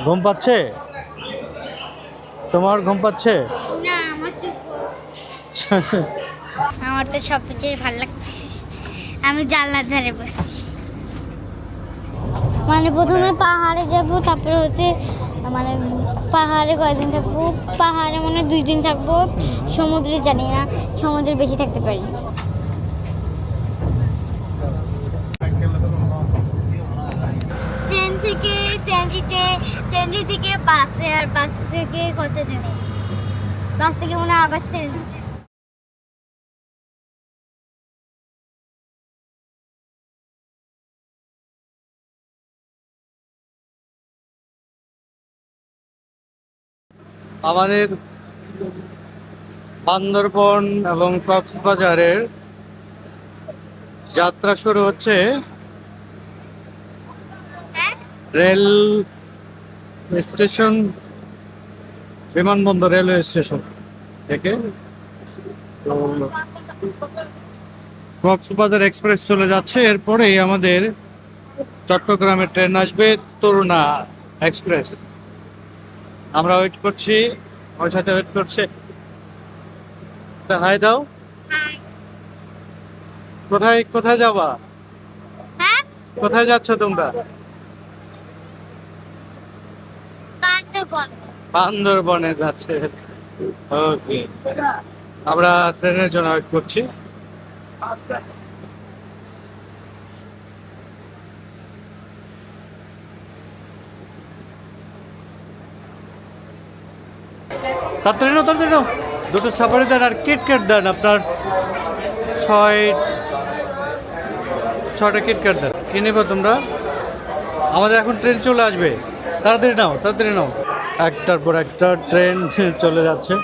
ঘুম পাচ্ছে? তোমার ঘুম পাচ্ছে? না আমার তো সবচেয়ে ভালো লাগতেছে আমি জানলার ধারে বসছি। মানে প্রথমে পাহাড়ে যাব, তারপরে হচ্ছে মানে পাহাড়ে কয়েকদিন থাকবো, পাহাড়ে মানে 2 দিন থাকবো, সমুদ্রে জানি না, সমুদ্রে বেশি থাকতে পারি। ট্রেন থেকে সেনজি থেকে বাসে, আর বাস থেকে কত জানি, বাস থেকে মনে হয় আবার সেনজি। আমাদের বান্দরবন এবং কক্সবাজারের যাত্রা শুরু হচ্ছে রেল স্টেশন, বিমানবন্দর রেলওয়ে স্টেশন থেকে। তো কক্সবাজার এক্সপ্রেস চলে যাচ্ছে, এরপরেই আমাদের চট্টগ্রামের ট্রেন আসবে তরুণা এক্সপ্রেস। আমরা ওয়েট করছি, ওর সাথে ওয়েট করছে। হাই দাও। কোথায় কোথায় যাবা? হ্যাঁ, কোথায় যাচ্ছ তোমরা? বান্দরবন। বান্দরবনে যাচ্ছে। ওকে, আমরা ট্রেনের জন্য ওয়েট করছি। তাড়াতাড়ি নাও, তাড়াতাড়ি নাও, দুটো সাফারি দেন আর কিটক্যাট দেন। আপনার ছয়টা কিটক্যাট দেন। কি নেবে তোমরা? আমাদের এখন ট্রেন চলে আসবে, তাড়াতাড়ি নাও, তাড়াতাড়ি নাও। একটার পর একটা ট্রেন চলে যাচ্ছে।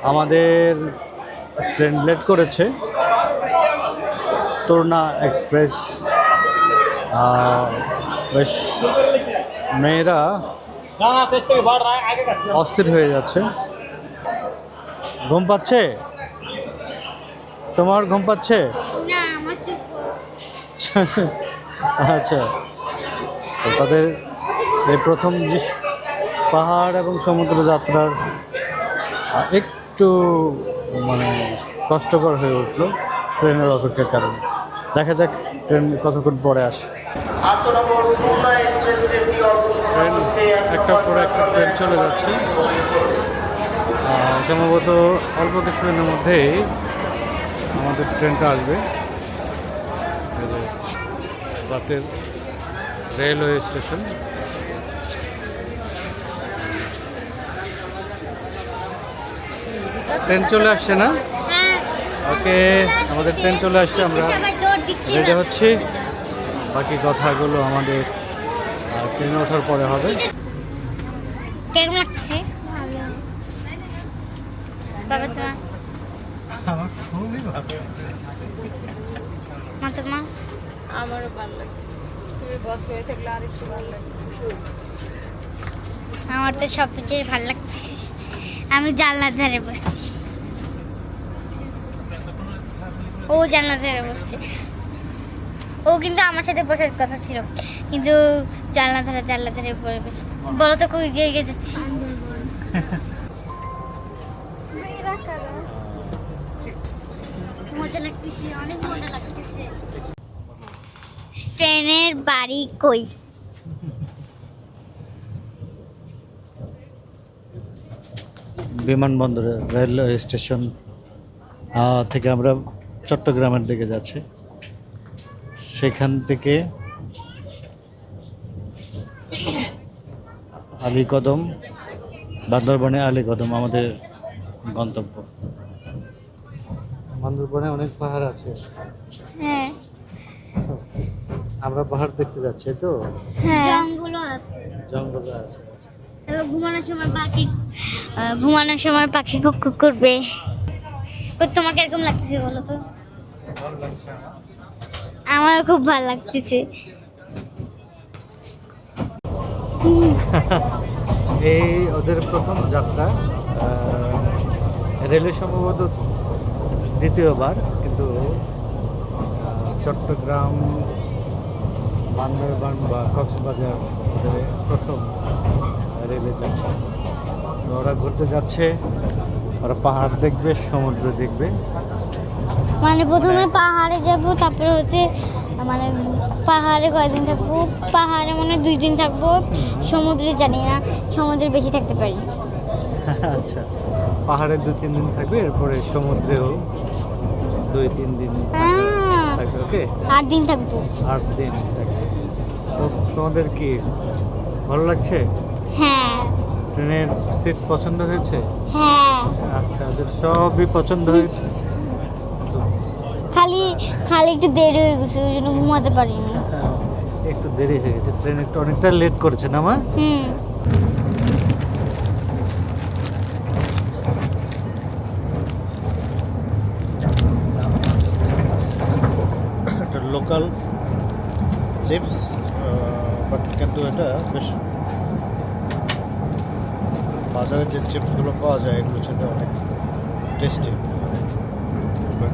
আমাদের ট্রেন লেট করেছে, তরুণা এক্সপ্রেস। বেশ মেয়েরা অস্থির হয়ে যাচ্ছে। ঘুম পাচ্ছে? তোমার ঘুম পাচ্ছে? না আমার আচ্ছা, তো তাদের এই প্রথম যে পাহাড় এবং সমুদ্র যাত্রার একটু মানে কষ্টকর হয়ে উঠলো ট্রেনের অপেক্ষার কারণে। দেখা যাক ট্রেন কতক্ষণ পরে আসে। ট্রেন একটার পর একটা ট্রেন চলে যাচ্ছে। সম্ভবত অল্প কিছুদিনের মধ্যেই আমাদের ট্রেনটা আসবে। এই যে রাতের রেলওয়ে স্টেশন। ট্রেন চলে আসছে না? ওকে, আমাদের ট্রেন চলে আসছে, আমরা রেডি হচ্ছি। বাকি কথাগুলো আমাদের ট্রেনে ওঠার পরে হবে। কেমন লাগছে? ভালো। বাবা তোমার? আমার খুবই ভালো লাগছে। মা তোমার? আমারও ভালো লাগছে, তুমি বস হয়ে থাকলে আর একটু ভালো লাগছে। আমার তো সবচেয়ে ভালো লাগতেছে আমি জানলার ধারে বসছি। ও জানলার ধারে বসছে, ও কিন্তু আমার সাথে বসার কথা ছিল, কিন্তু জানলার ধারে পড়ে বসে। বলো তো কই জায়গায় যাচ্ছি? মজা লাগতেছে, অনেক মজা লাগতেছে। ট্রেনের বাড়ি কই? বিমানবন্দরে রেলওয়ে স্টেশন থেকে আমরা চট্টগ্রামের দিকে যাচ্ছি। সেখান থেকে আলীকদম, বান্দরবনে আলীকদম আমাদের গন্তব্য। বান্দরবনে অনেক পাহাড় আছে, হ্যাঁ আমরা পাহাড় দেখতে যাচ্ছি। তো হ্যাঁ, জঙ্গলও আছে, জঙ্গল আছে। তারপর ঘুমানোর সময় পাখি কুক কুক করবে। তোমার কিরকম লাগতেছে বলো তো? ভালো লাগছে আমার খুব ভালো লাগতেছে। এই ওদের প্রথম যাত্রা, রেলে সম্ভবত দ্বিতীয়বার, কিন্তু চট্টগ্রাম, বান্দরবান বা কক্সবাজার ওদের প্রথম রেলে যাত্রা। তো ওরা ঘুরতে যাচ্ছে, ওরা পাহাড় দেখবে, সমুদ্র দেখবে। মানে প্রথমে পাহাড়ে যাব, তারপরে হচ্ছে মানে পাহাড়ে কয়দিন থাকবো, পাহাড়ে মনে হয় 2 দিন থাকবো, সমুদ্রে জানি না, সমুদ্রে বেশি থাকতে পারি। আচ্ছা, পাহাড়ে 2-3 দিন থাকবে, এরপরে সমুদ্রেও 2-3 দিন থাকবে। ওকে, 8 দিন থাকবো। 8 দিন থাকবে। তো তোমাদের কি ভালো লাগছে? হ্যাঁ ট্রেনের সিট পছন্দ হয়েছে? হ্যাঁ, আচ্ছা, ওদের সবই পছন্দ হয়েছে। তো খালি খালি একটু দেরি হয়ে গেছে, ওই জন্য ঘুমাতে পারিনি। একটু দেরি হয়ে গেছে, ট্রেন একটু অনেকটা লেট করেছে না মা? হুম। একটা লোকাল চিপস, বাট কিন্তু এটা বেশ বাজারে যে চিপসগুলো পাওয়া যায় এগুলোর সাথে অনেক টেস্টি।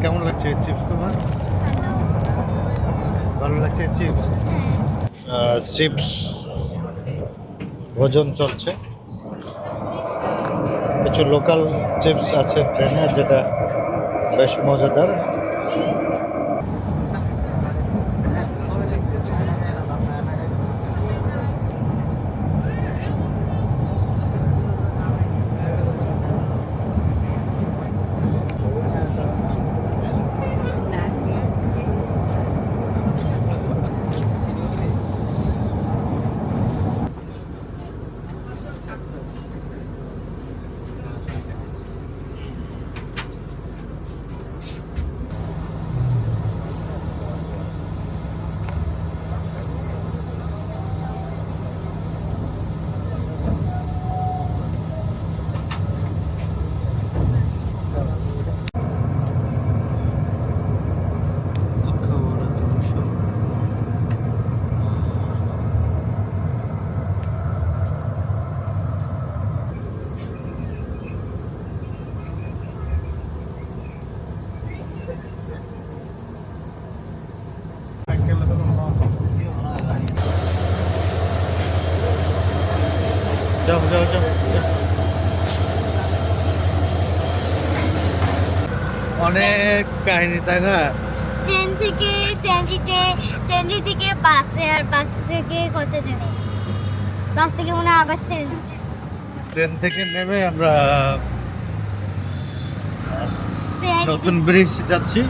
কেমন লাগছে এই চিপস তোমার? ভালো লাগছে এই চিপস? চিপস ভোজন চলছে। কিছু লোকাল চিপস আছে ট্রেনে, যেটা বেশ মজাদার। যাও যাও যাও যাও। অনেক কাহিনী, তাই না? ট্রেন থেকে সেনজি থেকে বাসে, আর বাস থেকে কত জানি, বাস থেকে মনে হয় আবার সেনজি। ট্রেন থেকে নেমে আমরা নতুন ব্রিজ যাচ্ছি,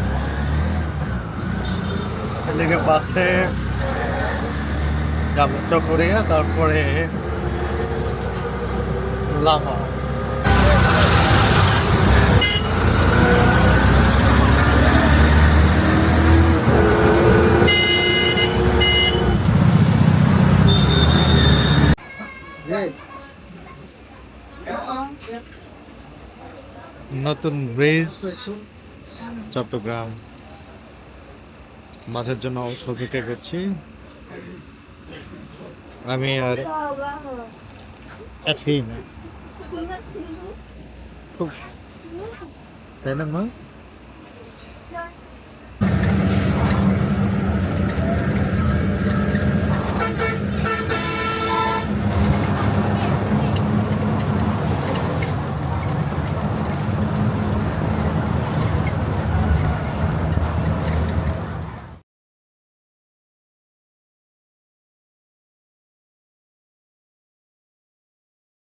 এদিকে বাসে যাবো চকরিয়া, তারপরে লামা। নতুন ব্রিজ চট্টগ্রাম, মাঠের জন্য অপেক্ষা করছি আমি আর এফিনা। খুব, তাই না মা?